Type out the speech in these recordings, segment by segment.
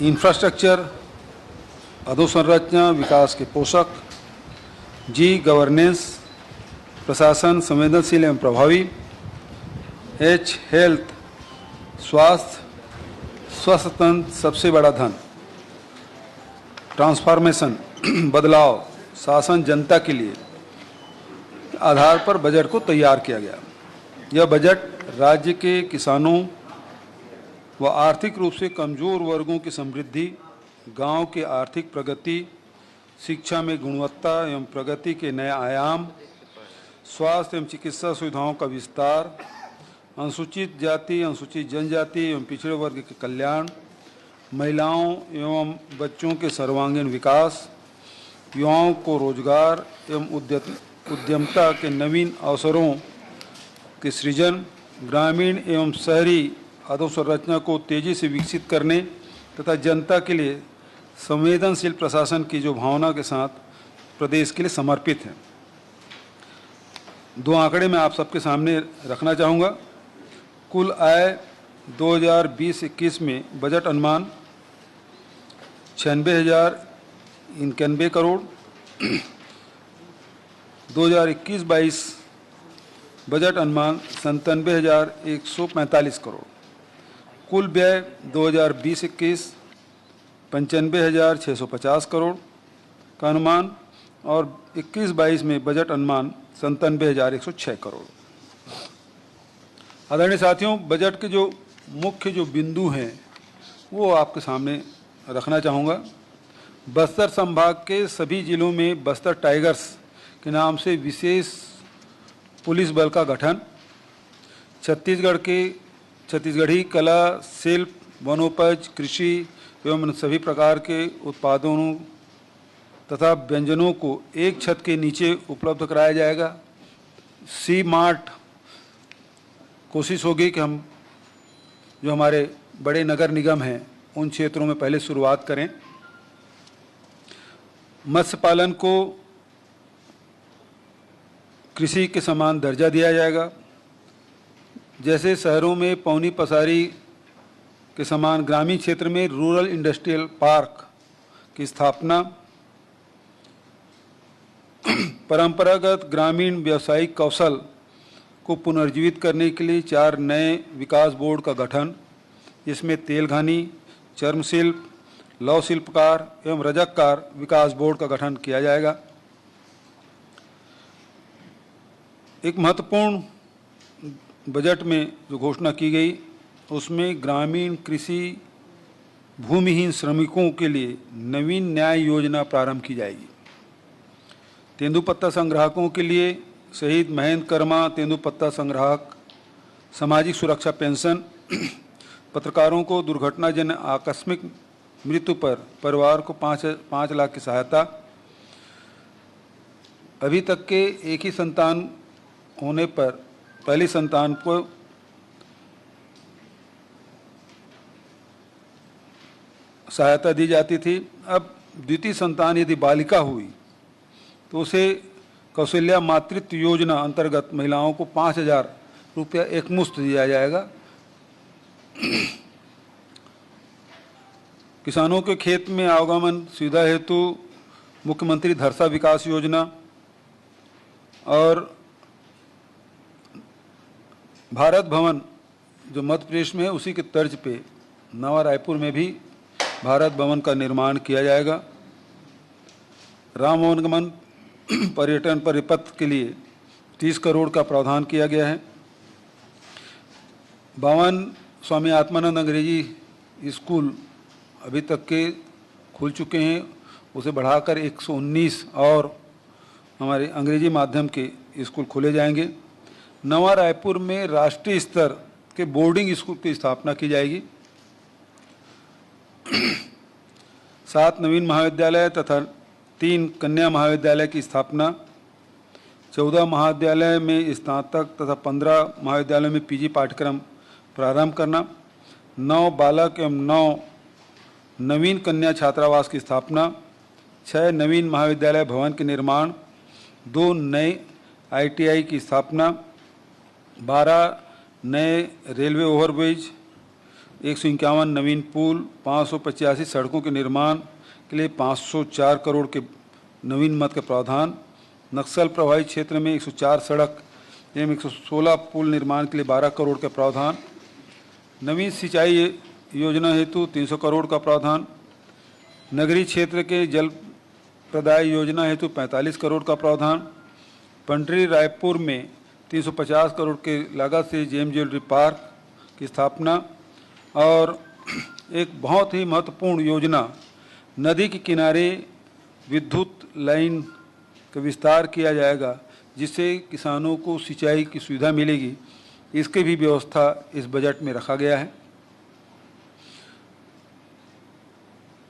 Infrastructure, अधोसंरचना विकास के पोषक, जी गवर्नेंस, प्रशासन संवेदनशील एवं प्रभावी, एच हेल्थ, स्वास्थ्य, स्वस्थ तंत्र सबसे बड़ा धन, ट्रांसफॉर्मेशन बदलाव, शासन जनता के लिए आधार पर बजट को तैयार किया गया। यह बजट राज्य के किसानों व आर्थिक रूप से कमजोर वर्गों की समृद्धि, गांव की आर्थिक प्रगति, शिक्षा में गुणवत्ता एवं प्रगति के नए आयाम, स्वास्थ्य एवं चिकित्सा सुविधाओं का विस्तार, अनुसूचित जाति, अनुसूचित जनजाति एवं पिछड़े वर्ग के कल्याण, महिलाओं एवं बच्चों के सर्वांगीण विकास, युवाओं को रोजगार एवं उद्यमता के नवीन अवसरों के सृजन, ग्रामीण एवं शहरी अधोसंरचना को तेजी से विकसित करने तथा जनता के लिए संवेदनशील प्रशासन की जो भावना के साथ प्रदेश के लिए समर्पित है। दो आंकड़े मैं आप सबके सामने रखना चाहूँगा। कुल आय 2020-21 में बजट अनुमान 96,091 करोड़, 2021-22 बजट अनुमान 97,145 करोड़, कुल व्यय 2020-21 95,650 करोड़ का अनुमान और 21-22 में बजट अनुमान 97,106 करोड़। आदरणीय साथियों, बजट के जो मुख्य बिंदु हैं वो आपके सामने रखना चाहूँगा। बस्तर संभाग के सभी जिलों में बस्तर टाइगर्स के नाम से विशेष पुलिस बल का गठन, छत्तीसगढ़ी कला, शिल्प, वनोपज, कृषि एवं सभी प्रकार के उत्पादों तथा व्यंजनों को एक छत के नीचे उपलब्ध कराया जाएगा। सी मार्ट कोशिश होगी कि हम जो हमारे बड़े नगर निगम हैं उन क्षेत्रों में पहले शुरुआत करें। मत्स्य पालन को कृषि के समान दर्जा दिया जाएगा। जैसे शहरों में पौनी पसारी के समान ग्रामीण क्षेत्र में रूरल इंडस्ट्रियल पार्क की स्थापना, परंपरागत ग्रामीण व्यावसायिक कौशल को पुनर्जीवित करने के लिए 4 नए विकास बोर्ड का गठन, इसमें तेलघानी, चर्म शिल्प, लौह शिल्पकार एवं रजककार विकास बोर्ड का गठन किया जाएगा। एक महत्वपूर्ण बजट में जो घोषणा की गई उसमें ग्रामीण कृषि भूमिहीन श्रमिकों के लिए नवीन न्याय योजना प्रारंभ की जाएगी। तेंदुपत्ता संग्राहकों के लिए शहीद महेंद्र कर्मा तेंदुपत्ता संग्राहक सामाजिक सुरक्षा पेंशन, पत्रकारों को दुर्घटनाजन्य आकस्मिक मृत्यु पर परिवार को 5 लाख की सहायता, अभी तक के एक ही संतान होने पर पहली संतान को सहायता दी जाती थी। अब द्वितीय संतान यदि बालिका हुई तो उसे कौशल्या मातृत्व योजना अंतर्गत महिलाओं को 5,000 रुपया एकमुश्त दिया जाएगा। किसानों के खेत में आवागमन सुविधा हेतु मुख्यमंत्री धरसा विकास योजना और भारत भवन जो मध्य प्रदेश में है उसी के तर्ज पे नवा रायपुर में भी भारत भवन का निर्माण किया जाएगा। राम वनगमन पर्यटन परिपथ के लिए 30 करोड़ का प्रावधान किया गया है। 52 स्वामी आत्मानंद अंग्रेजी स्कूल अभी तक के खुल चुके हैं, उसे बढ़ाकर 119 और हमारे अंग्रेजी माध्यम के स्कूल खोले जाएंगे। नवा रायपुर में राष्ट्रीय स्तर के बोर्डिंग स्कूल की स्थापना की जाएगी। 7 नवीन महाविद्यालय तथा 3 कन्या महाविद्यालय की स्थापना, 14 महाविद्यालय में स्नातक तथा 15 महाविद्यालयों में पीजी पाठ्यक्रम प्रारंभ करना, 9 बालक एवं 9 नवीन कन्या छात्रावास की स्थापना, 6 नवीन महाविद्यालय भवन के निर्माण, 2 नए ITI की स्थापना, 12 नए रेलवे ओवरब्रिज, 151 नवीन पुल, 585 सड़कों के निर्माण के लिए 504 करोड़ के नवीन मद का प्रावधान, नक्सल प्रभावित क्षेत्र में 104 सड़क एवं 116 पुल निर्माण के लिए 12 करोड़ का प्रावधान, नवीन सिंचाई योजना हेतु 300 करोड़ का प्रावधान, नगरीय क्षेत्र के जल प्रदाय योजना हेतु 45 करोड़ का प्रावधान, पंडरी रायपुर में 350 करोड़ के लागत से जेम ज्वेलरी पार्क की स्थापना और एक बहुत ही महत्वपूर्ण योजना नदी के किनारे विद्युत लाइन का विस्तार किया जाएगा, जिससे किसानों को सिंचाई की सुविधा मिलेगी। इसकी भी व्यवस्था इस बजट में रखा गया है।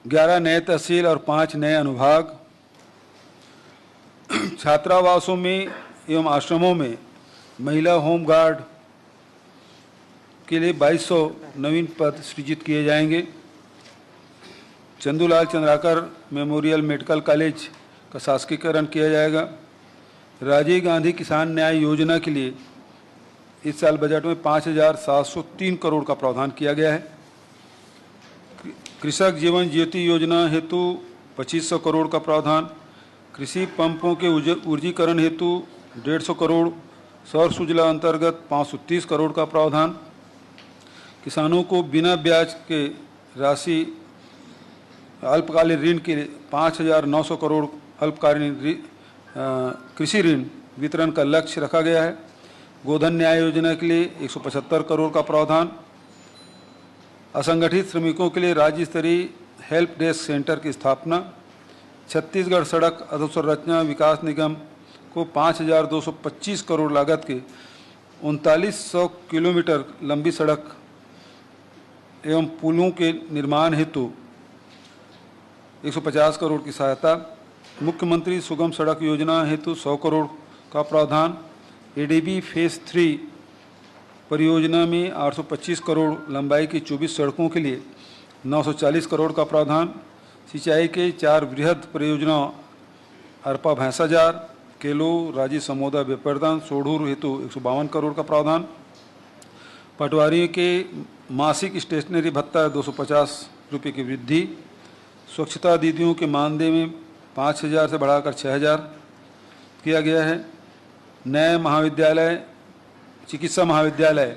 11 नए तहसील और 5 नए अनुभाग, छात्रावासों में एवं आश्रमों में महिला होम गार्ड के लिए 2200 नवीन पद सृजित किए जाएंगे। Chandulal Chandrakar memorial medical college का शासकीकरण किया जाएगा। राजीव गांधी किसान न्याय योजना के लिए इस साल बजट में 5,703 करोड़ का प्रावधान किया गया है। कृषक जीवन ज्योति योजना हेतु 2500 करोड़ का प्रावधान, कृषि पंपों के ऊर्जीकरण हेतु 150 करोड़, सौर सूजला अंतर्गत 530 करोड़ का प्रावधान, किसानों को बिना ब्याज के राशि अल्पकालीन ऋण के लिए 5,900 करोड़ अल्पकालीन कृषि ऋण वितरण का लक्ष्य रखा गया है। गोधन न्याय योजना के लिए 175 करोड़ का प्रावधान, असंगठित श्रमिकों के लिए राज्य स्तरीय हेल्प डेस्क सेंटर की स्थापना, छत्तीसगढ़ सड़क अधोसंरचना विकास निगम को 5,225 करोड़ लागत के 3900 किलोमीटर लंबी सड़क एवं पुलों के निर्माण हेतु 150 करोड़ की सहायता, मुख्यमंत्री सुगम सड़क योजना हेतु 100 करोड़ का प्रावधान, एडीबी फेज 3 परियोजना में 825 करोड़ लंबाई की 24 सड़कों के लिए 940 करोड़ का प्रावधान, सिंचाई के 4 बृहद परियोजनाओं अरपा भैंसाजार, केलो, राजी समोदा बेपरदान, सोढ़ूर हेतु 152 करोड़ का प्रावधान, पटवारियों के मासिक स्टेशनरी भत्ता 250 रुपये की वृद्धि, स्वच्छता दीदियों के मानदेय में 5,000 से बढ़ाकर 6,000 किया गया है। नए महाविद्यालय चिकित्सा महाविद्यालय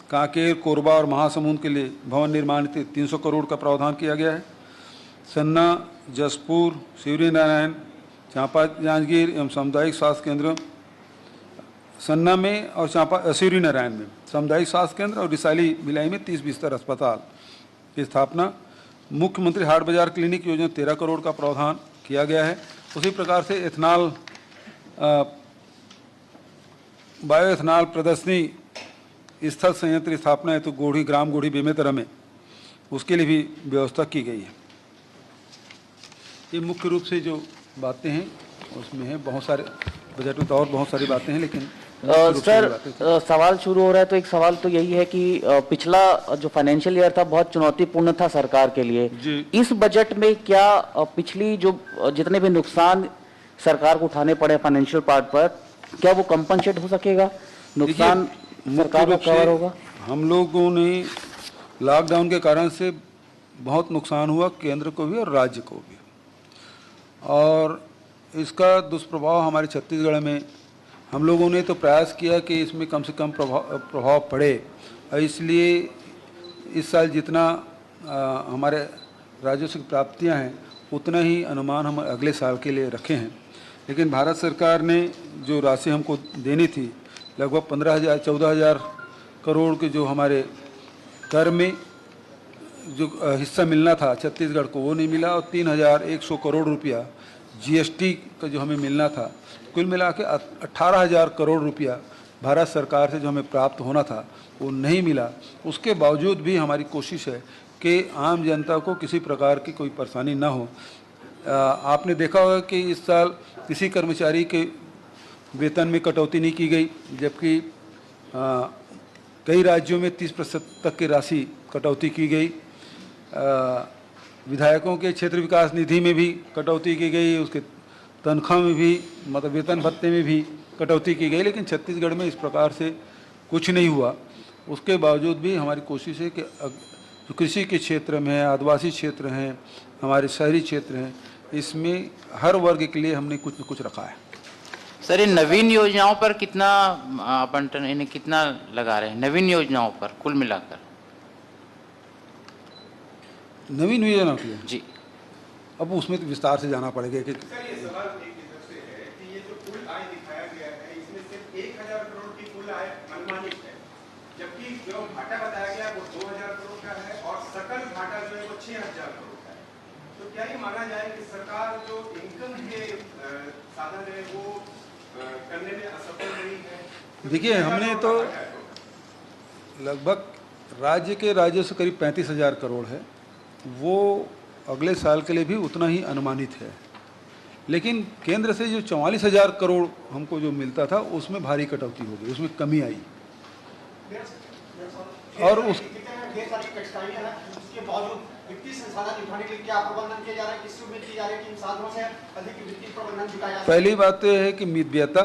कांकेर, कोरबा और महासमुंद के लिए भवन निर्माण के 300 करोड़ का प्रावधान किया गया है। सन्ना, जसपुर, शिवरी नारायण, चांपा जांजगीर एवं सामुदायिक स्वास्थ्य केंद्र सन्ना में और शिवरी नारायण में सामुदायिक स्वास्थ्य केंद्र और रिसाली भिलाई में 30 बिस्तर अस्पताल की स्थापना। मुख्यमंत्री हाट बाजार क्लिनिक योजना 13 करोड़ का प्रावधान किया गया है। उसी प्रकार से एथनॉल बायो एथनॉल प्रदर्शनी स्थल संयंत्र स्थापना है तो गोढ़ी ग्राम गोढ़ी बेमेतरा में उसके लिए भी व्यवस्था की गई है। ये मुख्य रूप से जो बातें हैं उसमें है, बहुत सारे बजट में तो और बहुत सारी बातें हैं, लेकिन सर सवाल शुरू हो रहा है तो एक सवाल तो यही है कि पिछला जो फाइनेंशियल ईयर था बहुत चुनौतीपूर्ण था सरकार के लिए। इस बजट में क्या पिछली जो जितने भी नुकसान सरकार को उठाने पड़े फाइनेंशियल पार्ट पर, क्या वो कंपनसेट हो सकेगा? नुकसान सरकार को कवर होगा? हम लोगों ने लॉकडाउन के कारण से बहुत नुकसान हुआ, केंद्र को भी और राज्य को भी, और इसका दुष्प्रभाव हमारे छत्तीसगढ़ में हम लोगों ने तो प्रयास किया कि इसमें कम से कम प्रभाव पड़े, और इसलिए इस साल जितना हमारे राजस्व की प्राप्तियां हैं उतना ही अनुमान हम अगले साल के लिए रखे हैं। लेकिन भारत सरकार ने जो राशि हमको देनी थी लगभग 15,000-14,000 करोड़ के जो हमारे कर में जो हिस्सा मिलना था छत्तीसगढ़ को वो नहीं मिला, और 3,100 करोड़ रुपया जीएसटी का जो हमें मिलना था, कुल मिला के 18,000 करोड़ रुपया भारत सरकार से जो हमें प्राप्त होना था वो नहीं मिला। उसके बावजूद भी हमारी कोशिश है कि आम जनता को किसी प्रकार की कोई परेशानी ना हो। आपने देखा होगा कि इस साल किसी कर्मचारी के वेतन में कटौती नहीं की गई, जबकि कई राज्यों में 30% तक की राशि कटौती की गई। विधायकों के क्षेत्र विकास निधि में भी कटौती की गई, उसके तनख्वाह में भी मतलब वेतन भत्ते में भी कटौती की गई, लेकिन छत्तीसगढ़ में इस प्रकार से कुछ नहीं हुआ। उसके बावजूद भी हमारी कोशिश है कि जो कृषि के क्षेत्र में है, आदिवासी क्षेत्र हैं, हमारे शहरी क्षेत्र हैं, इसमें हर वर्ग के लिए हमने कुछ न कुछ रखा है। सर, इन नवीन योजनाओं पर कितना आवंटन, इन्हें कितना लगा रहे हैं नवीन योजनाओं पर कुल मिलाकर? नवीन योजना के लिए जी, अब उसमें तो विस्तार से जाना पड़ेगा कि सर, ये सवाल एक तरफ से है कि ये जो कुल आय दिखाया गया है, इसमें सिर्फ 1000 करोड़ की कुल आय अनुमानित है, जबकि जो घाटा बताया गया वो 2000 करोड़ का है और सकल घाटा जो है वो 6000 करोड़ का है। तो क्या ये माना जाए कि सरकार जो इनकम के साधन है वो करने में असफल रही है? देखिए, हमने तो लगभग राज्य के राजस्व करीब 35,000 करोड़ है, वो अगले साल के लिए भी उतना ही अनुमानित है। लेकिन केंद्र से जो 44,000 करोड़ हमको जो मिलता था उसमें भारी कटौती हो गई, उसमें कमी आई। और उस ढेर सारी कठिनाइयां हैं, उसके बावजूद वित्तीय संसाधन जुटाने के लिए क्या प्रबंधन किया जा रहा है, किससे उम्मीद की जा रही है कि इन साधनों से अधिक वित्तीय प्रबंधन जुटाया जा सके? पहली बात तो यह है कि मितव्ययता,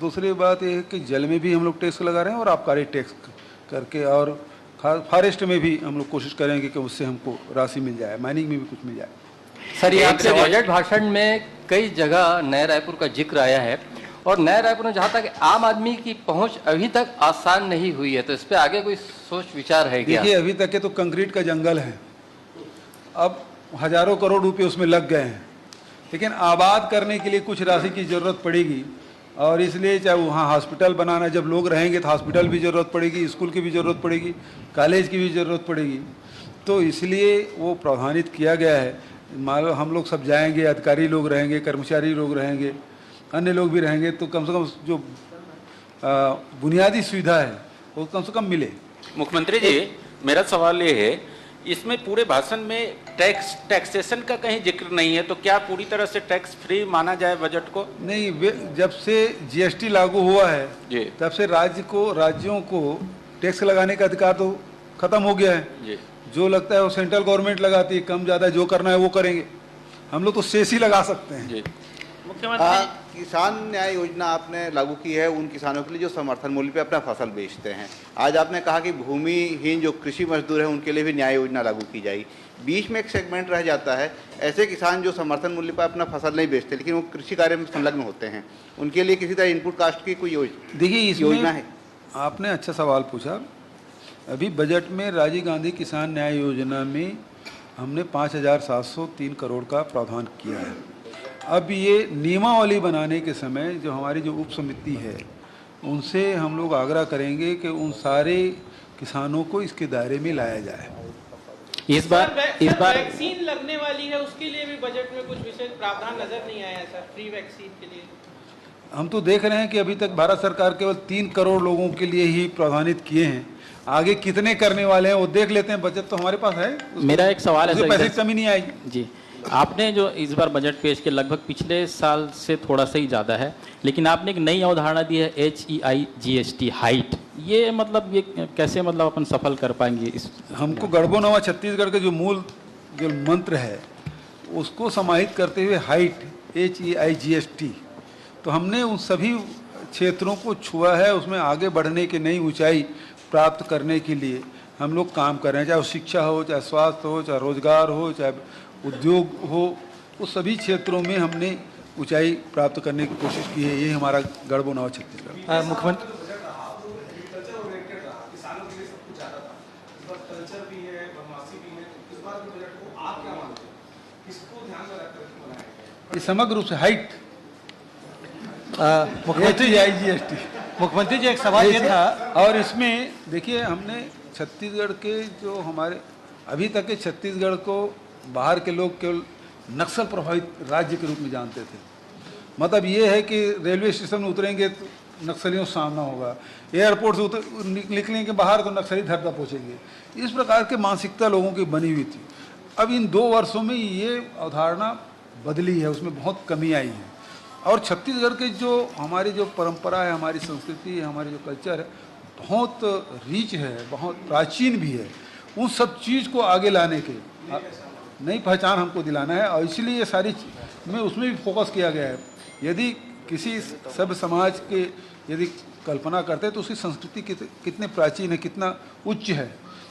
दूसरी बात यह है कि जल में भी हम लोग टैक्स लगा रहे हैं और आबकारी टैक्स करके, और फॉरेस्ट में भी हम लोग कोशिश करेंगे कि उससे हमको राशि मिल जाए, माइनिंग में भी कुछ मिल जाए। सर, ये आपके बजट भाषण में कई जगह नए रायपुर का जिक्र आया है, और नए रायपुर में जहाँ तक आम आदमी की पहुंच अभी तक आसान नहीं हुई है, तो इस पे आगे कोई सोच विचार है क्या? देखिए, अभी तक के तो कंक्रीट का जंगल है, अब हजारों करोड़ रुपए उसमें लग गए हैं, लेकिन आबाद करने के लिए कुछ राशि की ज़रूरत पड़ेगी, और इसलिए चाहे वहाँ हॉस्पिटल बनाना, जब लोग रहेंगे तो हॉस्पिटल भी ज़रूरत पड़ेगी, स्कूल की भी ज़रूरत पड़ेगी, कॉलेज की भी ज़रूरत पड़ेगी, तो इसलिए वो प्रावधानित किया गया है। मान लो हम लोग सब जाएंगे, अधिकारी लोग रहेंगे, कर्मचारी लोग रहेंगे, अन्य लोग भी रहेंगे, तो कम से कम जो बुनियादी सुविधा है वो कम से कम मिले। मुख्यमंत्री जी, मेरा सवाल ये है, इसमें पूरे भाषण में टैक्सेशन का कहीं जिक्र नहीं है, तो क्या पूरी तरह से टैक्स फ्री माना जाए बजट को? नहीं, जब से जीएसटी लागू हुआ है जी, तब से राज्यों को टैक्स लगाने का अधिकार तो खत्म हो गया है जी। जो लगता है वो सेंट्रल गवर्नमेंट लगाती है, कम ज़्यादा जो करना है वो करेंगे, हम लोग तो शेष ही लगा सकते हैं। जी। किसान न्याय योजना आपने लागू की है उन किसानों के लिए जो समर्थन मूल्य पे अपना फसल बेचते हैं। आज आपने कहा कि भूमिहीन जो कृषि मजदूर हैं उनके लिए भी न्याय योजना लागू की जाएगी। बीच में एक सेगमेंट रह जाता है, ऐसे किसान जो समर्थन मूल्य पर अपना फसल नहीं बेचते लेकिन वो कृषि कार्य में संलग्न होते हैं, उनके लिए किसी तरह इनपुट कास्ट की कोई देखिए, योजना है? आपने अच्छा सवाल पूछा। अभी बजट में राजीव गांधी किसान न्याय योजना में हमने 5,703 करोड़ का प्रावधान किया है। अब ये नियमावली बनाने के समय जो हमारी जो उप समिति है उनसे हम लोग आग्रह करेंगे कि उन सारे किसानों को इसके दायरे में लाया जाए। इस बार वैक्सीन लगने वाली है, उसके लिए भी बजट में कुछ विशेष प्रावधान नजर नहीं आया सर, फ्री वैक्सीन के लिए। हम तो देख रहे हैं कि अभी तक भारत सरकार केवल 3 करोड़ लोगों के लिए ही प्रावधानित किए हैं, आगे कितने करने वाले हैं वो देख लेते हैं। बजट तो हमारे पास है, मेरा एक सवाल है सर, पैसे की कमी नहीं आएगी। जी, आपने जो इस बार बजट पेश किया लगभग पिछले साल से थोड़ा सा ही ज़्यादा है, लेकिन आपने एक नई अवधारणा दी है HEIGST हाइट, ये मतलब ये कैसे मतलब अपन सफल कर पाएंगे इस? हमको गढ़बो नवा छत्तीसगढ़ के जो मूल जो मंत्र है उसको समाहित करते हुए हाइट HEIGST, तो हमने उन सभी क्षेत्रों को छुआ है, उसमें आगे बढ़ने की नई ऊंचाई प्राप्त करने के लिए हम लोग काम कर रहे हैं, चाहे वो शिक्षा हो, चाहे स्वास्थ्य हो, चाहे रोजगार हो, चाहे उद्योग हो, उस सभी क्षेत्रों में हमने ऊंचाई प्राप्त करने की कोशिश की है। ये हमारा गढ़बो नवा छत्तीसगढ़। मुख्यमंत्री ये समग्र रूप से हाइट मुख्यमंत्री जी एक सवाल ये था, और इसमें देखिए हमने छत्तीसगढ़ के जो हमारे अभी तक के छत्तीसगढ़ को बाहर के लोग केवल नक्सल प्रभावित राज्य के रूप में जानते थे। मतलब ये है कि रेलवे स्टेशन में उतरेंगे तो नक्सलियों से सामना होगा, एयरपोर्ट से निकलेंगे बाहर तो नक्सली धर तक पहुँचेंगे, इस प्रकार के मानसिकता लोगों की बनी हुई थी। अब इन 2 वर्षों में ये अवधारणा बदली है, उसमें बहुत कमी आई है, और छत्तीसगढ़ के जो हमारी जो परंपरा है, हमारी संस्कृति है, हमारी जो कल्चर है, बहुत रिच है, बहुत प्राचीन भी है। उन सब चीज़ को आगे लाने के नई पहचान हमको दिलाना है, और इसलिए ये सारी में उसमें भी फोकस किया गया है। यदि किसी सभ्य समाज के यदि कल्पना करते हैं तो उसकी संस्कृति कितने प्राचीन है, कितना उच्च है,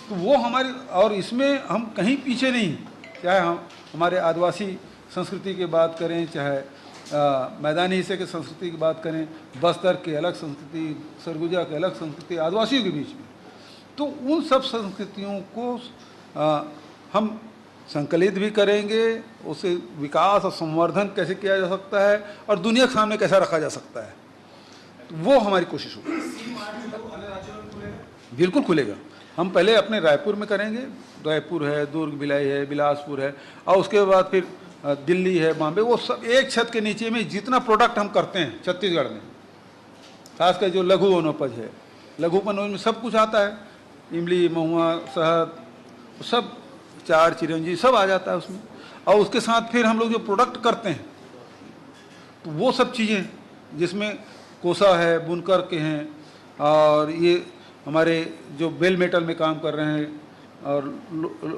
तो वो हमारी, और इसमें हम कहीं पीछे नहीं, चाहे हम हमारे आदिवासी संस्कृति की बात करें, चाहे मैदानी हिस्से की संस्कृति की बात करें, बस्तर की अलग संस्कृति, सरगुजा की अलग संस्कृति आदिवासियों के बीच में, तो उन सब संस्कृतियों को हम संकलित भी करेंगे, उसे विकास और संवर्धन कैसे किया जा सकता है और दुनिया के सामने कैसा रखा जा सकता है, तो वो हमारी कोशिश होगी। बिल्कुल खुलेगा। हम पहले अपने रायपुर में करेंगे, रायपुर है, दुर्ग भिलाई है, बिलासपुर है, और उसके बाद फिर दिल्ली है, बॉम्बे, वो सब एक छत के नीचे में जितना प्रोडक्ट हम करते हैं छत्तीसगढ़ में, खासकर जो लघु वनोपज है, लघु वनोपज में सब कुछ आता है, इमली, महुआ, शहद, सब चार चिरंजी सब आ जाता है उसमें, और उसके साथ फिर हम लोग जो प्रोडक्ट करते हैं तो वो सब चीज़ें जिसमें कोसा है, बुनकर के हैं, और ये हमारे जो बेल मेटल में काम कर रहे हैं और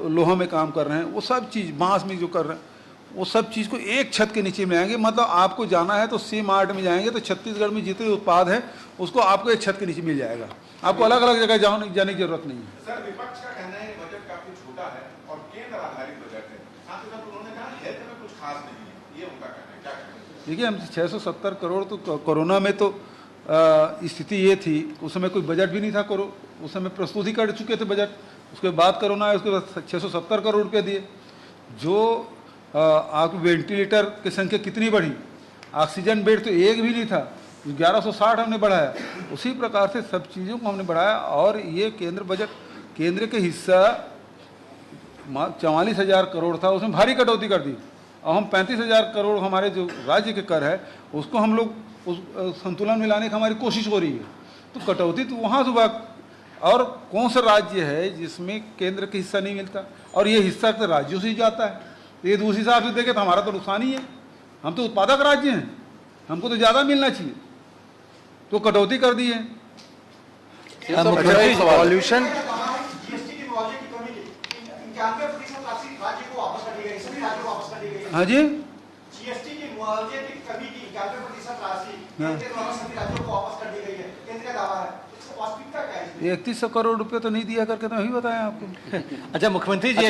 लोहा में काम कर रहे हैं, वो सब चीज़ बांस में जो कर रहे हैं, वो सब चीज़ को एक छत के नीचे में आएंगे। मतलब आपको जाना है तो सी मार्ट में जाएंगे तो छत्तीसगढ़ में जितने उत्पाद है उसको आपको एक छत के नीचे मिल जाएगा, आपको अलग अलग जगह जाने की जरूरत नहीं है। सर, विपक्ष का कहना है बजट काफी छोटा है और केंद्र आधारित बजट है, साथ ही साथ उन्होंने कहा हेल्थ में कुछ खास नहीं है, ये उनका कहना है, क्या कहना है? देखिए, हम 670 करोड़ तो कोरोना में तो स्थिति ये थी, उस समय कोई बजट भी नहीं था, उस समय प्रस्तुति कर चुके थे बजट, उसके बाद कोरोना है, उसके बाद 670 करोड़ रुपये दिए। जो आपको वेंटिलेटर की संख्या कितनी बढ़ी, ऑक्सीजन बेड तो एक भी नहीं था, 1160 हमने बढ़ाया, उसी प्रकार से सब चीज़ों को हमने बढ़ाया। और ये केंद्र बजट, केंद्र के हिस्सा 44,000 करोड़ था, उसमें भारी कटौती कर दी, और हम 35,000 करोड़ हमारे जो राज्य के कर है उसको हम लोग उस संतुलन में लाने की हमारी कोशिश हो रही है। तो कटौती तो वहाँ से हुआ, और कौन सा राज्य है जिसमें केंद्र का हिस्सा नहीं मिलता, और ये हिस्सा तो राज्यों से ही जाता है। ये दूसरी हिसाब से देखें तो हमारा तो नुकसान ही है, हम तो उत्पादक राज्य हैं, हमको तो ज़्यादा मिलना चाहिए, तो कटौती कर दी है। पॉल्यूशन जीएसटी की मुआवजे की कमी की 91% राशि राज्य को वापस कर दी गई, सभी राज्यों को वापस कर दी गई। हाँ जी, जीएसटी की मुआवजे की कमी की 91% राशि केंद्र द्वारा सभी राज्यों को वापस कर दी गई है, केंद्र का दावा है, इसकी वास्तविकता क्या है? 3100 करोड़ रुपये तो नहीं दिया करके तो अभी बताया आपको। अच्छा मुख्यमंत्री जी,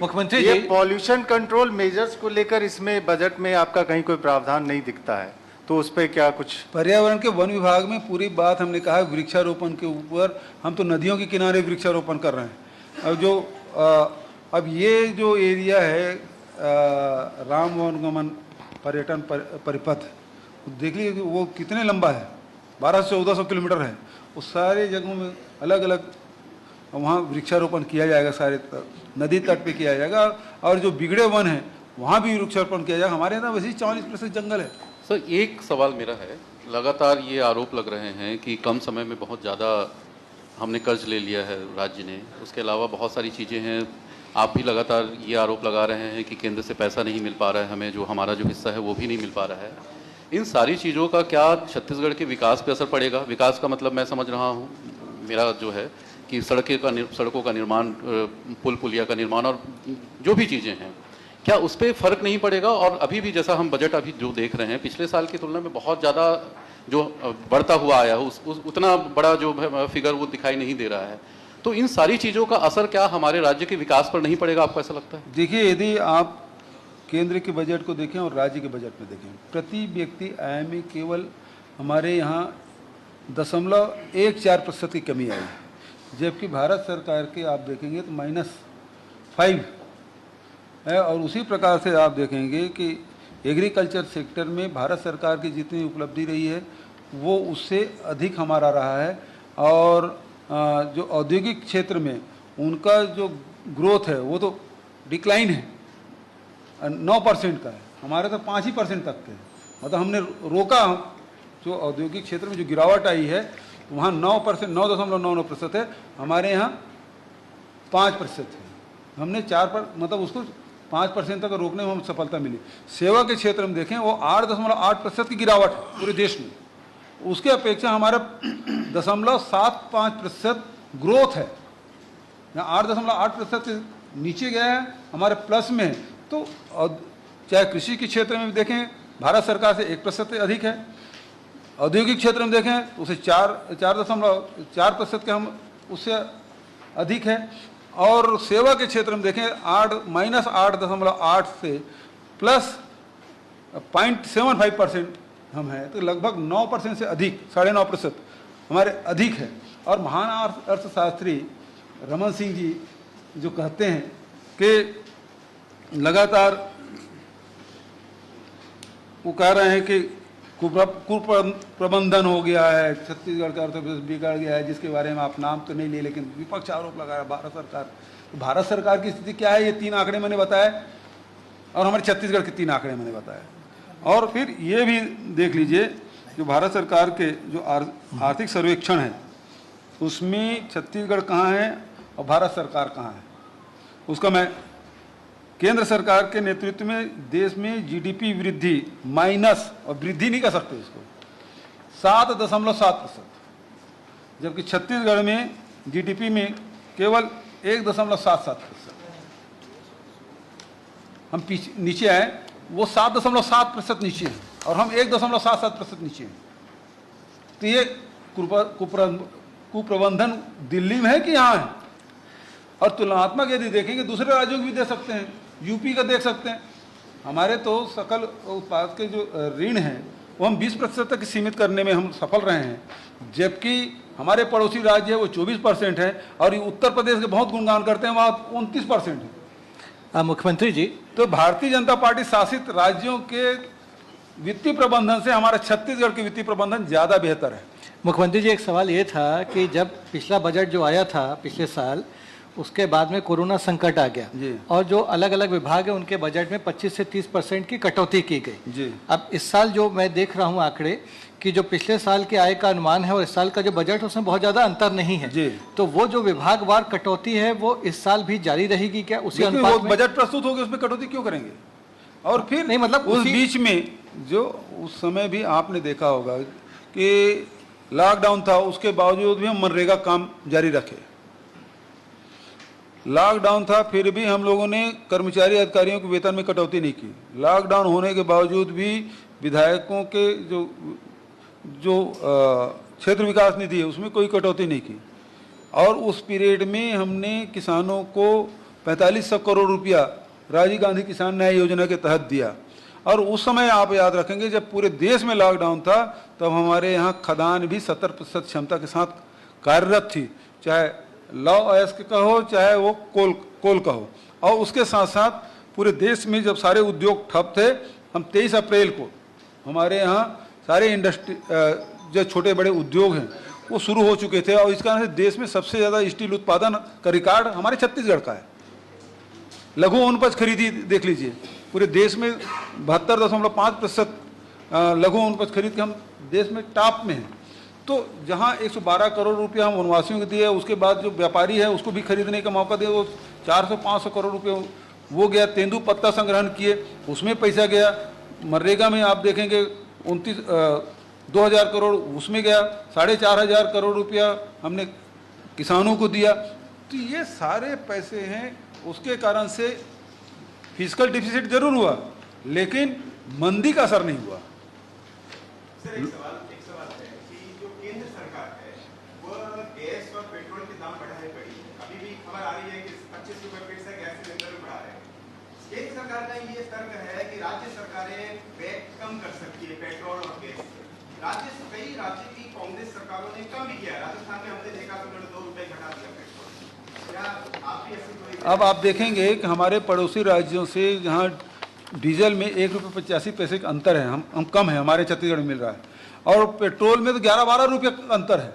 मुख्यमंत्री जी, ये पॉल्यूशन कंट्रोल मेजर्स को लेकर इसमें बजट में आपका कहीं कोई प्रावधान नहीं दिखता है, तो उस पर क्या कुछ? पर्यावरण के वन विभाग में पूरी बात हमने कहा है वृक्षारोपण के ऊपर, हम तो नदियों के किनारे वृक्षारोपण कर रहे हैं। अब जो अब ये जो एरिया है राम वनगमन पर्यटन परिपथ, देख लीजिए कि वो कितने लंबा है, 1200-1400 किलोमीटर है। उस सारे जगहों में अलग अलग वहाँ वृक्षारोपण किया जाएगा, सारे नदी तट पे किया जाएगा, और जो बिगड़े वन हैं वहाँ भी वृक्षारोपण किया जाएगा। हमारे यहाँ वैसे 40% जंगल है। सर, एक सवाल मेरा है, लगातार ये आरोप लग रहे हैं कि कम समय में बहुत ज़्यादा हमने कर्ज ले लिया है राज्य ने, उसके अलावा बहुत सारी चीज़ें हैं, आप भी लगातार ये आरोप लगा रहे हैं कि केंद्र से पैसा नहीं मिल पा रहा है हमें, जो हमारा जो हिस्सा है वो भी नहीं मिल पा रहा है। इन सारी चीज़ों का क्या छत्तीसगढ़ के विकास पे असर पड़ेगा? विकास का मतलब मैं समझ रहा हूँ, मेरा जो है कि सड़कों का निर्माण, पुल पुलिया का निर्माण और जो भी चीज़ें हैं, क्या उस पर फ़र्क नहीं पड़ेगा? और अभी भी जैसा हम बजट अभी जो देख रहे हैं, पिछले साल की तुलना में बहुत ज़्यादा जो बढ़ता हुआ आया है, उतना बड़ा जो फिगर वो दिखाई नहीं दे रहा है। तो इन सारी चीज़ों का असर क्या हमारे राज्य के विकास पर नहीं पड़ेगा, आपको ऐसा लगता है? देखिए, यदि आप केंद्र के बजट को देखें और राज्य के बजट में देखें, प्रति व्यक्ति आय में केवल हमारे यहाँ 0.14% की कमी आई है, जबकि भारत सरकार के आप देखेंगे तो -5 है। और उसी प्रकार से आप देखेंगे कि एग्रीकल्चर सेक्टर में भारत सरकार की जितनी उपलब्धि रही है वो उससे अधिक हमारा रहा है। और जो औद्योगिक क्षेत्र में उनका जो ग्रोथ है वो तो डिक्लाइन है, 9% का है, हमारे तो 5% तक के। मतलब हमने रोका, जो औद्योगिक क्षेत्र में जो गिरावट आई है वहाँ 9.99% है, हमारे यहाँ 5% है। हमने 4 मतलब उसको 5% तक रोकने में हम सफलता मिली। सेवा के क्षेत्र में देखें वो 8.8% की गिरावट है पूरे देश में, उसके अपेक्षा हमारा 0.75% ग्रोथ है, यहाँ 8.8% से नीचे गया है, हमारे प्लस में है। तो चाहे कृषि के क्षेत्र में भी देखें भारत सरकार से 1% से अधिक है, औद्योगिक क्षेत्र में देखें तो उसे 4.4% के हम उससे अधिक है। और सेवा के क्षेत्र में देखें -8.8 से प्लस 0.75% हम हैं, तो लगभग 9% से अधिक, 9.5% हमारे अधिक है। और महान अर्थशास्त्री रमन सिंह जी जो कहते हैं कि लगातार वो कह रहे हैं कि कुप्रबंधन हो गया है, छत्तीसगढ़ का अर्थव्यवस्था बिगड़ गया है, जिसके बारे में आप नाम तो नहीं लिए, लेकिन विपक्ष आरोप लगा रहा है भारत सरकार। तो भारत सरकार की स्थिति क्या है, ये 3 आंकड़े मैंने बताया, और हमारे छत्तीसगढ़ के 3 आंकड़े मैंने बताया। और फिर ये भी देख लीजिए जो भारत सरकार के जो आर्थिक सर्वेक्षण है उसमें छत्तीसगढ़ कहाँ है और भारत सरकार कहाँ है, उसका मैं केंद्र सरकार के नेतृत्व में देश में जीडीपी वृद्धि माइनस, और वृद्धि नहीं कर सकते इसको, 7.7%, जबकि छत्तीसगढ़ में जीडीपी में केवल 1.77%। हम पीछे नीचे आए, वो 7.7% नीचे है और हम 1.77% नीचे हैं। तो ये कुप्रबंधन दिल्ली में है कि यहाँ है। और तुलनात्मक यदि देखेंगे दूसरे राज्यों को भी दे सकते हैं, यूपी का देख सकते हैं। हमारे तो सकल उत्पाद के जो ऋण हैं वो हम 20% तक सीमित करने में हम सफल रहे हैं, जबकि हमारे पड़ोसी राज्य है वो 24% है, और उत्तर प्रदेश के बहुत गुणगान करते हैं, वहाँ 29% है। मुख्यमंत्री जी, तो भारतीय जनता पार्टी शासित राज्यों के वित्तीय प्रबंधन से हमारा छत्तीसगढ़ के वित्तीय प्रबंधन ज़्यादा बेहतर है। मुख्यमंत्री जी, एक सवाल ये था कि जब पिछला बजट जो आया था पिछले साल, उसके बाद में कोरोना संकट आ गया और जो अलग अलग विभाग है उनके बजट में 25 से 30% की कटौती की गई जी। अब इस साल जो मैं देख रहा हूं आंकड़े कि जो पिछले साल के आय का अनुमान है और इस साल का जो बजट, उसमें बहुत ज्यादा अंतर नहीं है जी। तो वो जो विभागवार कटौती है वो इस साल भी जारी रहेगी क्या? उसी अनुपात में बजट प्रस्तुत होगी, उसमें कटौती क्यों करेंगे? और फिर नहीं, मतलब उस बीच में जो उस समय भी आपने देखा होगा कि लॉकडाउन था, उसके बावजूद भी हम मनरेगा काम जारी रखे। लॉकडाउन था फिर भी हम लोगों ने कर्मचारी अधिकारियों के वेतन में कटौती नहीं की। लॉकडाउन होने के बावजूद भी विधायकों के जो क्षेत्र विकास निधि है उसमें कोई कटौती नहीं की। और उस पीरियड में हमने किसानों को 4500 करोड़ रुपया राजीव गांधी किसान न्याय योजना के तहत दिया। और उस समय आप याद रखेंगे जब पूरे देश में लॉकडाउन था तब हमारे यहाँ खदान भी 70% क्षमता के साथ कार्यरत थी, चाहे लौ अयस्क का हो चाहे वो कोल का हो। और उसके साथ साथ पूरे देश में जब सारे उद्योग ठप थे, हम 23 अप्रैल को हमारे यहाँ सारे इंडस्ट्री जो छोटे बड़े उद्योग हैं वो शुरू हो चुके थे। और इस कारण से देश में सबसे ज़्यादा स्टील उत्पादन का रिकॉर्ड हमारे छत्तीसगढ़ का है। लघु वनोपज खरीदी देख लीजिए, पूरे देश में 72.5% लघु वनोपज खरीद के हम देश में टॉप में हैं। तो जहां 112 करोड़ रुपया हम वनवासियों को दिए, उसके बाद जो व्यापारी है उसको भी खरीदने का मौका दिया, वो 400-500 करोड़ रुपये वो गया। तेंदुपत्ता संग्रहण किए, उसमें पैसा गया। मनरेगा में आप देखेंगे 2000 करोड़ उसमें गया, 4500 करोड़ रुपया हमने किसानों को दिया। तो ये सारे पैसे हैं, उसके कारण से फिजिकल डिफिसिट जरूर हुआ लेकिन मंदी का असर नहीं हुआ। सर एक सवाल है कि जो केंद्र सरकार है वह गैस और पेट्रोल के दाम बढ़ाए पड़ी है। अभी भी खबर आ रही है कि 25 रुपए फिर से गैस सिलेंडर बढ़ा रहे हैं। केंद्र सरकार का ये तर्क है कि राज्य सरकारें व्यय कम कर सकती है पेट्रोल और गैस। कई राज्य की कांग्रेस सरकारों ने कम भी किया। राजस्थान में हमने देखा तो उन्होंने 2 रुपए घटा दिया पेट्रोल। क्या आप भी ऐसी कोई? अब आप देखेंगे कि हमारे पड़ोसी राज्यों से जहाँ डीजल में 1.85 रुपये का अंतर है, हम कम है, हमारे छत्तीसगढ़ में मिल रहा है। और पेट्रोल में तो 11-12 रुपये का अंतर है।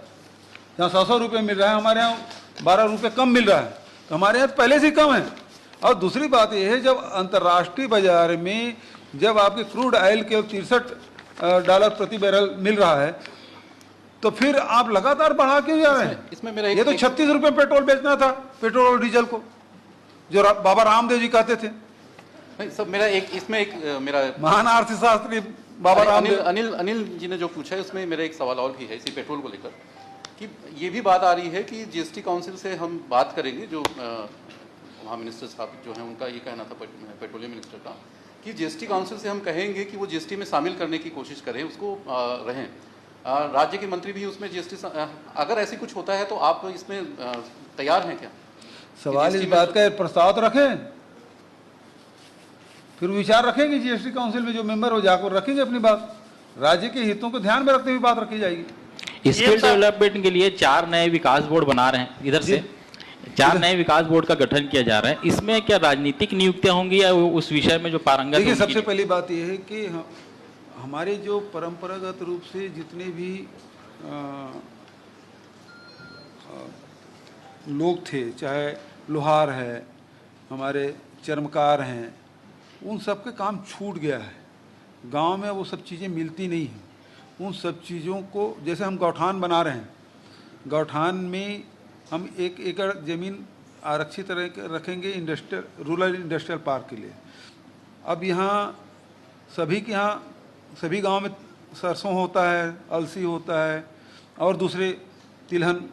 जहाँ 100 रुपये मिल रहा है हमारे यहाँ 12 रुपये कम मिल रहा है। तो हमारे यहाँ पहले से ही कम है। और दूसरी बात यह है जब अंतर्राष्ट्रीय बाजार में जब आपके क्रूड ऑयल के $63 प्रति बैरल मिल रहा है तो फिर आप लगातार बढ़ा क्यों जा रहे हैं? इसमें मेरा ये तो 36 रुपये पेट्रोल बेचना था, पेट्रोल और डीजल को, जो बाबा रामदेव जी कहते थे। नहीं सब मेरा मेरा महान अर्थशास्त्री बाबा रामदेव। अनिल जी ने जो पूछा है उसमें मेरा एक सवाल और भी है इसी पेट्रोल को लेकर कि ये भी बात आ रही है कि जीएसटी काउंसिल से हम बात करेंगे, जो वहाँ मिनिस्टर साहब जो हैं उनका ये कहना था पेट्रोलियम मिनिस्टर का कि जीएसटी काउंसिल से हम कहेंगे कि वो जीएसटी में शामिल करने की कोशिश करें, उसको रहें। राज्य के मंत्री भी उसमें जीएसटी, अगर ऐसी कुछ होता है तो आप इसमें तैयार हैं क्या? सवाल इस बात का प्रस्ताव तो रखें, फिर विचार रखेंगे जीएसटी काउंसिल में जो मेंबर हो जाकर रखेंगे अपनी बात, राज्य के हितों को ध्यान में रखते हुए बात रखी जाएगी। स्किल डेवलपमेंट के लिए 4 नए विकास बोर्ड बना रहे हैं, इधर से 4 नए विकास बोर्ड का गठन किया जा रहा है। इसमें क्या राजनीतिक नियुक्तियां होंगी या उस विषय में जो पारंगत? देखिए, सबसे पहली बात यह है कि हमारे जो परंपरागत रूप से जितने भी लोग थे, चाहे लोहार है, हमारे चर्मकार हैं, उन सब के काम छूट गया है। गांव में वो सब चीज़ें मिलती नहीं हैं। उन सब चीज़ों को, जैसे हम गौठान बना रहे हैं, गौठान में हम 1 एकड़ ज़मीन आरक्षित रखेंगे रूरल इंडस्ट्रियल पार्क के लिए। अब यहाँ सभी के यहाँ सभी गांव में सरसों होता है, अलसी होता है और दूसरे तिलहन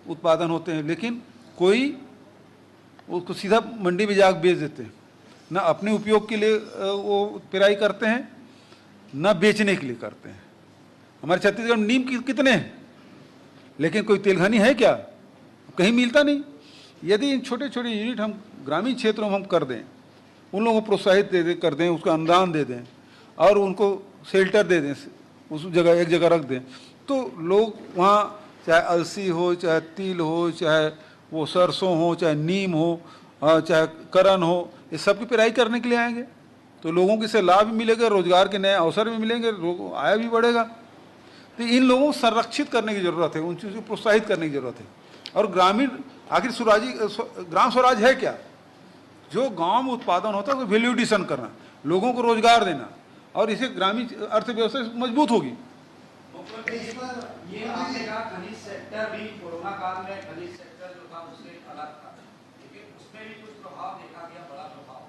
उत्पादन होते हैं, लेकिन कोई उसको सीधा मंडी में जाकर बेच देते हैं। न अपने उपयोग के लिए वो पेराई करते हैं, न बेचने के लिए करते हैं। हमारे छत्तीसगढ़ में नीम कितने हैं, लेकिन कोई तिलहनी है क्या? कहीं मिलता नहीं। यदि इन छोटे छोटे यूनिट हम ग्रामीण क्षेत्रों में हम कर दें, उन लोगों को प्रोत्साहित कर दें, उसका अनुदान दे दें और उनको शेल्टर दे दें, उस जगह एक जगह रख दें, तो लोग वहाँ चाहे अलसी हो, चाहे तिल हो, चाहे वो सरसों हो, चाहे नीम हो, चाहे करन हो, ये सब की पेराई करने के लिए आएंगे। तो लोगों को इससे लाभ भी मिलेगा, रोजगार के नए अवसर भी मिलेंगे, आय भी बढ़ेगा। तो इन लोगों को संरक्षित करने की ज़रूरत है, उन चीज़ों को प्रोत्साहित करने की ज़रूरत है। और ग्रामीण, आखिर ग्राम स्वराज है क्या? जो गांव में उत्पादन होता है तो वैल्यू एडिशन करना, लोगों को रोजगार देना, और इसे ग्रामीण अर्थव्यवस्था मजबूत होगी। ये आपने कहा खनिज सेक्टर भी कोरोना काल में खनिज सेक्टर जो था उससे अलग था, लेकिन उसमें भी कुछ प्रभाव देखा गया, बड़ा प्रभाव।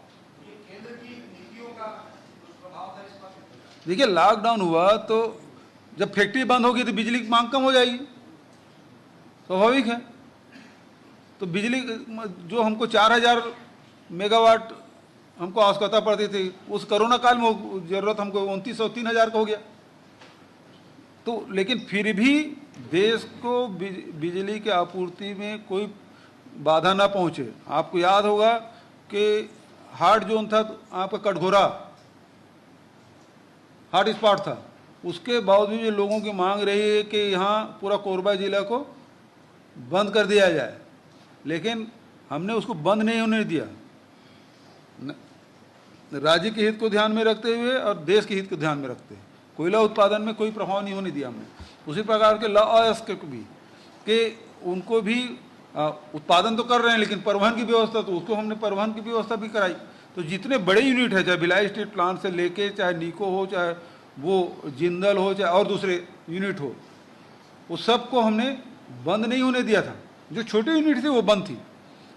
ये केंद्र की नीतियों का कुछ प्रभाव था इस पर। देखिए, लॉकडाउन हुआ तो जब फैक्ट्री बंद होगी तो बिजली की मांग कम हो जाएगी, स्वाभाविक है। तो बिजली जो हमको 4000 मेगावाट हमको आवश्यकता पड़ती थी, उस कोरोना काल में जरूरत हमको 2900 3000 का हो गया। तो लेकिन फिर भी देश को बिजली की आपूर्ति में कोई बाधा ना पहुंचे। आपको याद होगा कि हार्ड जोन था आपका कटघोरा, हॉट स्पॉट था, उसके बावजूद भी लोगों की मांग रही है कि यहाँ पूरा कोरबा जिला को बंद कर दिया जाए, लेकिन हमने उसको बंद नहीं होने दिया, राज्य के हित को ध्यान में रखते हुए और देश के हित को ध्यान में रखते हुए। कोयला उत्पादन में कोई प्रभाव नहीं होने दिया हमने। उसी प्रकार के लॉ को भी कि उनको भी उत्पादन तो कर रहे हैं, लेकिन परिवहन की व्यवस्था, तो उसको हमने परिवहन की व्यवस्था भी कराई। तो जितने बड़े यूनिट है, चाहे भिलाई स्टील प्लांट से लेके, चाहे नीको हो, चाहे वो जिंदल हो, चाहे और दूसरे यूनिट हो, वो सबको हमने बंद नहीं होने दिया था। जो छोटे यूनिट थे वो बंद थी,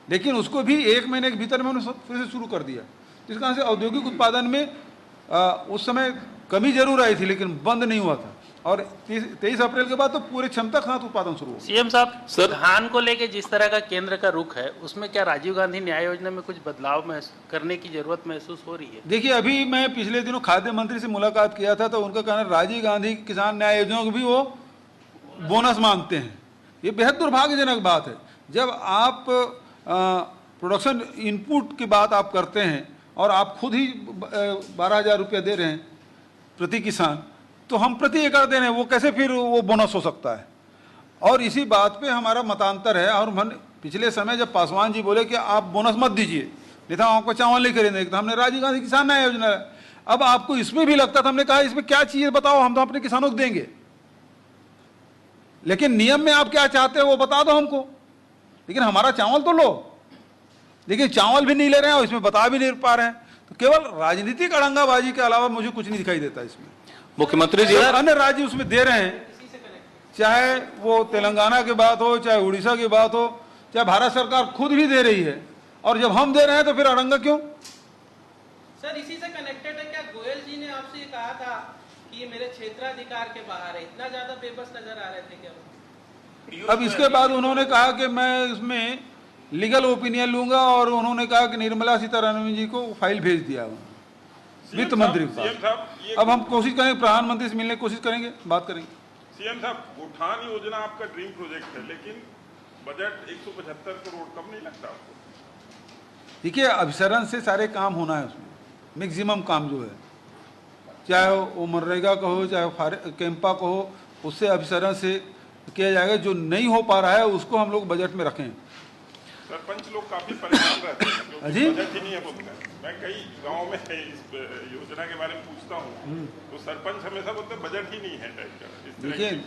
लेकिन उसको भी 1 महीने के भीतर में उन्होंने फिर से शुरू कर दिया। इस कारण से औद्योगिक उत्पादन में उस समय कमी जरूर आई थी, लेकिन बंद नहीं हुआ था। और 23 अप्रैल के बाद तो पूरे क्षमता के साथ उत्पादन शुरू हुआ। सीएम साहब, धान को लेके जिस तरह का केंद्र का रुख है, उसमें क्या राजीव गांधी न्याय योजना में कुछ बदलाव करने की जरूरत महसूस हो रही है? देखिए, अभी मैं पिछले दिनों खाद्य मंत्री से मुलाकात किया था, तो उनका कहना राजीव गांधी किसान न्याय योजना को भी वो बोनस मांगते हैं। ये बेहद दुर्भाग्यजनक बात है। जब आप प्रोडक्शन इनपुट की बात आप करते हैं और आप खुद ही 12,000 रुपया दे रहे हैं प्रति किसान, तो हम प्रति एकड़ दे रहे हैं, वो कैसे फिर वो बोनस हो सकता है? और इसी बात पे हमारा मतांतर है। और पिछले समय जब पासवान जी बोले कि आप बोनस मत दीजिए, नहीं तो आपको चावल नहीं खरीदेंगे, तो हमने राजीव गांधी किसान न्याय योजना है। अब आपको इसमें भी लगता था, हमने कहा इसमें क्या चाहिए बताओ, हम तो अपने किसानों को देंगे, लेकिन नियम में आप क्या चाहते हो वो बता दो हमको, लेकिन हमारा चावल तो लो। लेकिन चावल भी नहीं ले रहे हैं और इसमें बता भी नहीं पा रहे हैं। तो केवल राजनीतिक अड़ंगाबाजी के अलावा मुझे कुछ नहीं दिखाई देता इसमें। मुख्यमंत्री जी, अन्य राज्य उसमें दे रहे हैं, चाहे वो तेलंगाना की बात हो, चाहे उड़ीसा की बात हो, चाहे भारत सरकार खुद भी दे रही है, और जब हम दे रहे हैं तो फिर अड़ंगा क्यों? सर, इसी से कनेक्टेड है क्या, गोयल जी ने आपसे कहा था कि ये मेरे क्षेत्राधिकार के बाहर है, इतना ज्यादा बेबस नजर आ रहे थे क्या? अब इसके बाद उन्होंने कहा कि मैं इसमें लीगल ओपिनियन लूंगा, और उन्होंने कहा कि निर्मला सीतारमण जी को फाइल भेज दिया। वित्त मंत्री के सीएम पास। साहब, ये अब हम कोशिश करेंगे, प्रधानमंत्री से मिलने की कोशिश करेंगे, बात करेंगे। सीएम साहब, उठान योजना आपका ड्रीम प्रोजेक्ट है, लेकिन बजट 175 करोड़ कम नहीं लगता आपको? देखिए, अभिसरण से सारे काम होना है, उसमें मैक्सिमम काम जो है, चाहे वो मनरेगा का हो, चाहे कैंपा का हो, उससे अभिसरण से किया जाएगा। जो नहीं हो पा रहा है उसको हम लोग बजट में रखें। सरपंच लोग काफी परेशान रहते हैं क्योंकि जी? बजट ही नहीं है बोलते हैं। मैं कई गांव में इस योजना के बारे में पूछता हूँ तो सरपंच हमेशा बोलते हैं बजट ही नहीं है टाइप का। इस तरह देखिए की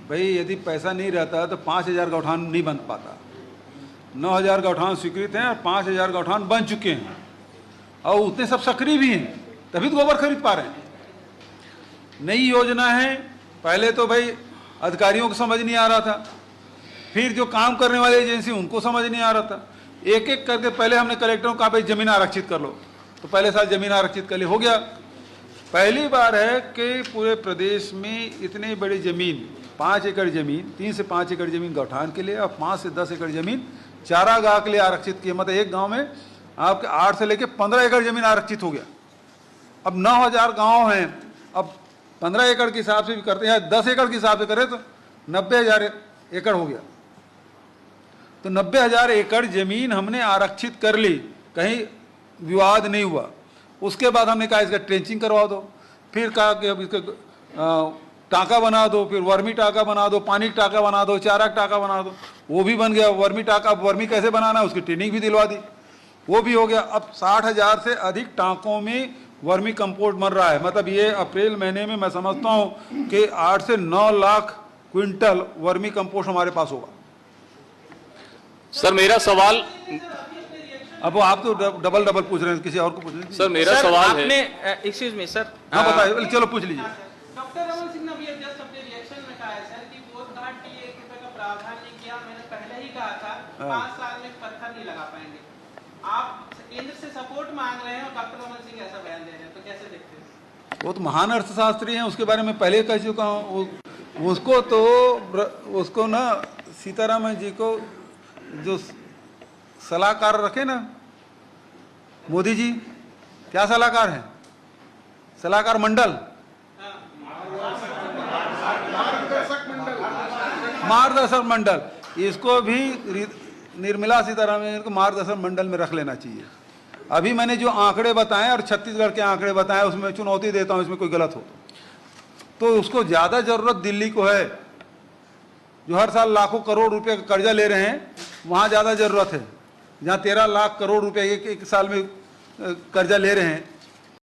भाई, यदि पैसा नहीं रहता है तो 5,000 गौठान नहीं बन पाता। 9,000 गौठान स्वीकृत हैं और 5,000 गौठान बन चुके हैं और उतने सब सक्रिय भी हैं, तभी तो गोबर खरीद पा रहे हैं। नई योजना है, पहले तो भाई अधिकारियों को समझ नहीं आ रहा था, फिर जो काम करने वाले एजेंसी उनको समझ नहीं आ रहा था। एक एक करके पहले हमने कलेक्टरों को कहा भाई जमीन आरक्षित कर लो, तो पहले साल जमीन आरक्षित कर ली, हो गया। पहली बार है कि पूरे प्रदेश में इतनी बड़ी जमीन, 5 एकड़ जमीन, 3 से 5 एकड़ जमीन गौठान के लिए और 5 से 10 एकड़ जमीन चारागाह के लिए आरक्षित की। मतलब एक गांव में आपके 8 से लेकर 15 एकड़ जमीन आरक्षित हो गया। अब 9,000 गांव हैं, अब 15 एकड़ के हिसाब से भी करते हैं, 10 एकड़ के हिसाब से करें तो 90,000 एकड़ हो गया। तो 90,000 एकड़ जमीन हमने आरक्षित कर ली, कहीं विवाद नहीं हुआ। उसके बाद हमने कहा इसका ट्रेंचिंग करवा दो, फिर कहा कि अब इसका टाँका बना दो, फिर वर्मी टाँका बना दो, पानी का टाँका बना दो, चारा का टाँका बना दो, वो भी बन गया। वर्मी टाँका, वर्मी कैसे बनाना है उसकी ट्रेनिंग भी दिलवा दी, वो भी हो गया। अब 60,000 से अधिक टाँकों में वर्मी कंपोस्ट बन रहा है। मतलब ये अप्रैल महीने में मैं समझता हूँ कि 8 से 9 लाख क्विंटल वर्मी कंपोस्ट हमारे पास होगा। सर मेरा सवाल, अब आप तो डबल पूछ रहे हैं, किसी और को पूछ रहे हैं। सर मेरा सवाल है, एक्सक्यूज मी सर, हाँ बताइए, चलो पूछ लीजिए। डॉक्टर रमन सिंह ने अभी जस्ट अपने रिएक्शन में कहा है सर कि बोध घाट के लिए 1 रुपए का प्रावधान नहीं किया। मैंने पहले ही कहा था 5 साल में पत्थर नहीं लगा पाएंगे। आप केंद्र से सपोर्ट मांग रहे हैं और डॉक्टर रमन सिंह ऐसा बयान दे रहे हैं, तो कैसे देखते हैं? वो तो महान अर्थशास्त्री हैं, उसके बारे में पहले कह चुका हूँ। उसको तो उसको ना सीतारामन जी को जो सलाहकार रखे ना मोदी जी, क्या सलाहकार है, सलाहकार मंडल, मार्गदर्शक मंडल, इसको भी निर्मला सीतारामन को मार्गदर्शक मंडल में रख लेना चाहिए। अभी मैंने जो आंकड़े बताए और छत्तीसगढ़ के आंकड़े बताए, उसमें चुनौती देता हूं, इसमें कोई गलत हो तो उसको ज्यादा जरूरत दिल्ली को है, जो हर साल लाखों करोड़ रुपए का कर्जा ले रहे हैं, वहां ज्यादा जरूरत है। जहां 13 लाख करोड़ रुपए एक साल में कर्जा ले रहे हैं,